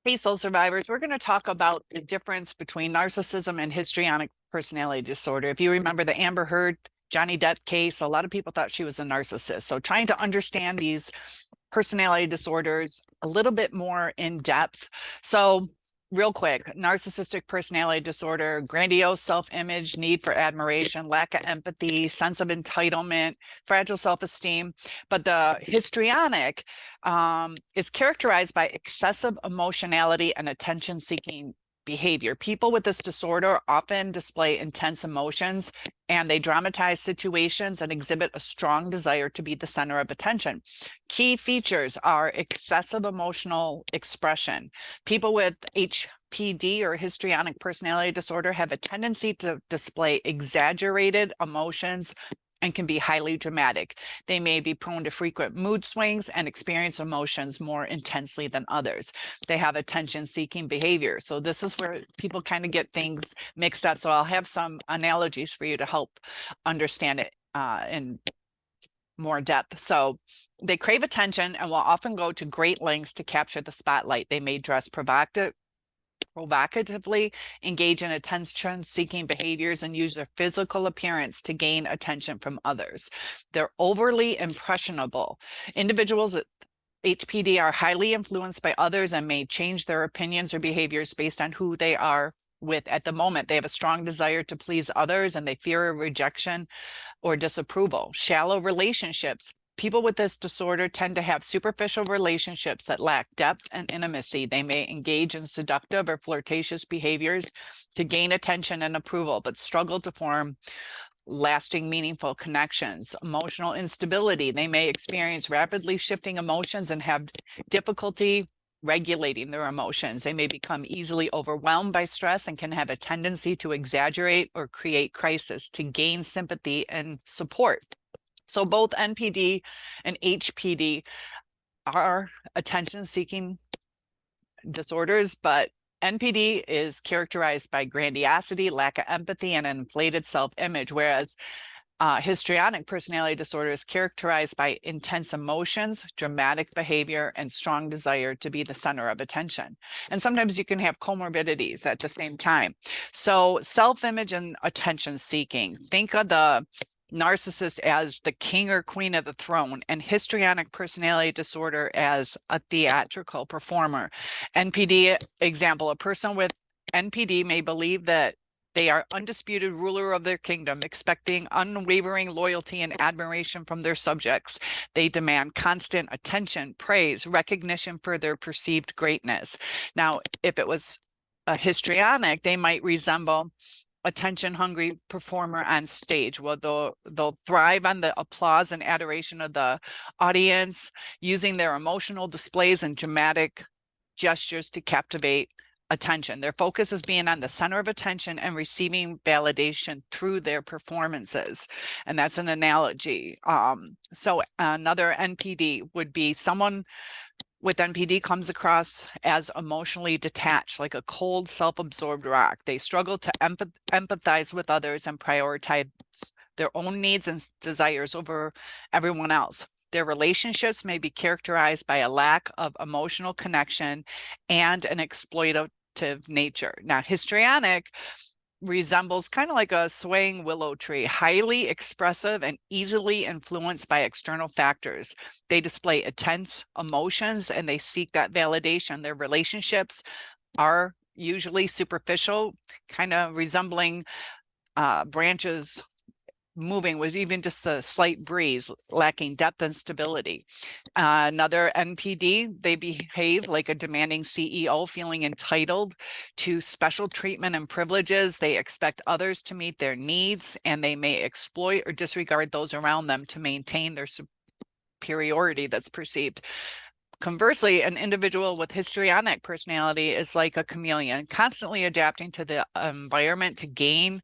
Hey, soul survivors, we're going to talk about the difference between narcissism and histrionic personality disorder. If you remember the Amber Heard, Johnny Depp case, a lot of people thought she was a narcissist. So trying to understand these personality disorders a little bit more in depth. So real quick, narcissistic personality disorder, grandiose self-image, need for admiration, lack of empathy, sense of entitlement, fragile self-esteem. But the histrionic is characterized by excessive emotionality and attention-seeking behavior. People with this disorder often display intense emotions, and they dramatize situations and exhibit a strong desire to be the center of attention. Key features are excessive emotional expression. People with HPD or histrionic personality disorder have a tendency to display exaggerated emotions and can be highly dramatic. They may be prone to frequent mood swings and experience emotions more intensely than others. They have attention-seeking behavior. So this is where people kind of get things mixed up. So I'll have some analogies for you to help understand it in more depth. So they crave attention and will often go to great lengths to capture the spotlight. They may dress provocatively, engage in attention-seeking behaviors, and use their physical appearance to gain attention from others. They're overly impressionable. Individuals with HPD are highly influenced by others and may change their opinions or behaviors based on who they are with at the moment. They have a strong desire to please others, and they fear rejection or disapproval. Shallow relationships. People with this disorder tend to have superficial relationships that lack depth and intimacy. They may engage in seductive or flirtatious behaviors to gain attention and approval, but struggle to form lasting, meaningful connections. Emotional instability. They may experience rapidly shifting emotions and have difficulty regulating their emotions. They may become easily overwhelmed by stress and can have a tendency to exaggerate or create crisis to gain sympathy and support. So both NPD and HPD are attention-seeking disorders, but NPD is characterized by grandiosity, lack of empathy, and an inflated self-image, whereas histrionic personality disorder is characterized by intense emotions, dramatic behavior, and strong desire to be the center of attention. And sometimes you can have comorbidities at the same time. So self-image and attention-seeking. Think of the narcissist as the king or queen of the throne, and histrionic personality disorder as a theatrical performer. NPD example, a person with NPD may believe that they are undisputed ruler of their kingdom, expecting unwavering loyalty and admiration from their subjects. They demand constant attention, praise, recognition for their perceived greatness. Now, if it was a histrionic, they might resemble attention-hungry performer on stage. Well, they'll thrive on the applause and adoration of the audience, using their emotional displays and dramatic gestures to captivate attention. Their focus is being on the center of attention and receiving validation through their performances. And that's an analogy. So another NPD would be someone with NPD comes across as emotionally detached, like a cold, self-absorbed rock. They struggle to empathize with others and prioritize their own needs and desires over everyone else. Their relationships may be characterized by a lack of emotional connection and an exploitative nature. Now, histrionic resembles kind of like a swaying willow tree, highly expressive and easily influenced by external factors. They display intense emotions and they seek that validation. Their relationships are usually superficial, kind of resembling branches moving with even just a slight breeze, lacking depth and stability. Another NPD, they behave like a demanding CEO, feeling entitled to special treatment and privileges. They expect others to meet their needs, and they may exploit or disregard those around them to maintain their superiority that's perceived. Conversely, an individual with histrionic personality is like a chameleon, constantly adapting to the environment to gain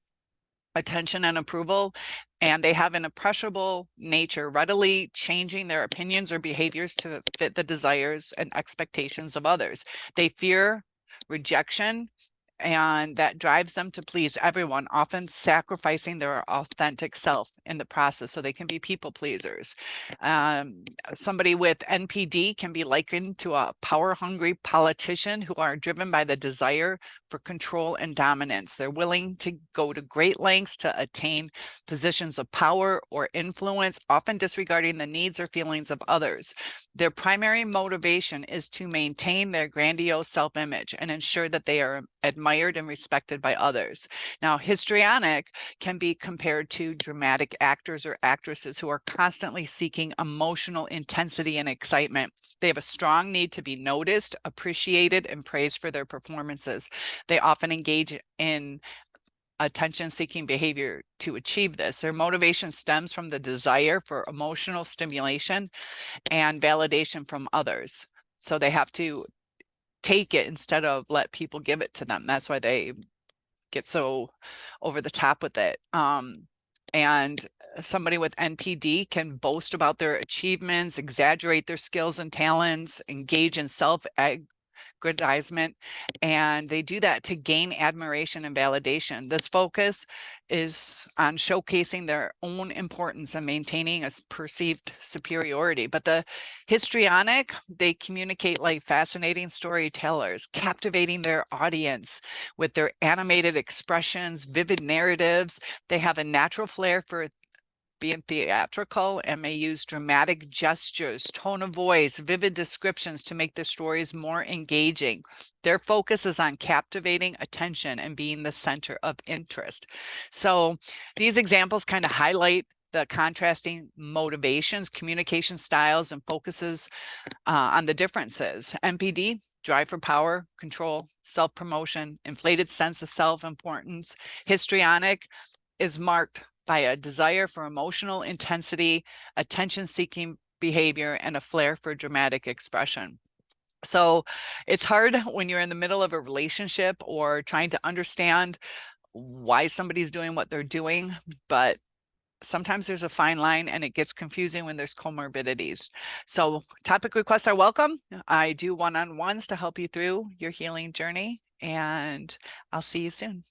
attention and approval, and they have an impressionable nature, readily changing their opinions or behaviors to fit the desires and expectations of others. They fear rejection and that drives them to please everyone, often sacrificing their authentic self in the process so they can be people pleasers. Somebody with NPD can be likened to a power-hungry politician who are driven by the desire for control and dominance. They're willing to go to great lengths to attain positions of power or influence, often disregarding the needs or feelings of others. Their primary motivation is to maintain their grandiose self-image and ensure that they are admired and respected by others. Now, histrionic can be compared to dramatic actors or actresses who are constantly seeking emotional intensity and excitement. They have a strong need to be noticed, appreciated, and praised for their performances. They often engage in attention-seeking behavior to achieve this. Their motivation stems from the desire for emotional stimulation and validation from others. So they have to take it instead of let people give it to them. That's why they get so over the top with it. And somebody with NPD can boast about their achievements, exaggerate their skills and talents, engage in self-aggrandizement, and they do that to gain admiration and validation. This focus is on showcasing their own importance and maintaining a perceived superiority. But the histrionic, they communicate like fascinating storytellers, captivating their audience with their animated expressions, vivid narratives. They have a natural flair for being theatrical and may use dramatic gestures, tone of voice, vivid descriptions to make the stories more engaging. Their focus is on captivating attention and being the center of interest. So these examples kind of highlight the contrasting motivations, communication styles, and focuses on the differences. NPD, drive for power, control, self-promotion, inflated sense of self-importance. Histrionic is marked by a desire for emotional intensity, attention-seeking behavior, and a flair for dramatic expression. So it's hard when you're in the middle of a relationship or trying to understand why somebody's doing what they're doing, but sometimes there's a fine line and it gets confusing when there's comorbidities. So topic requests are welcome. I do one-on-ones to help you through your healing journey, and I'll see you soon.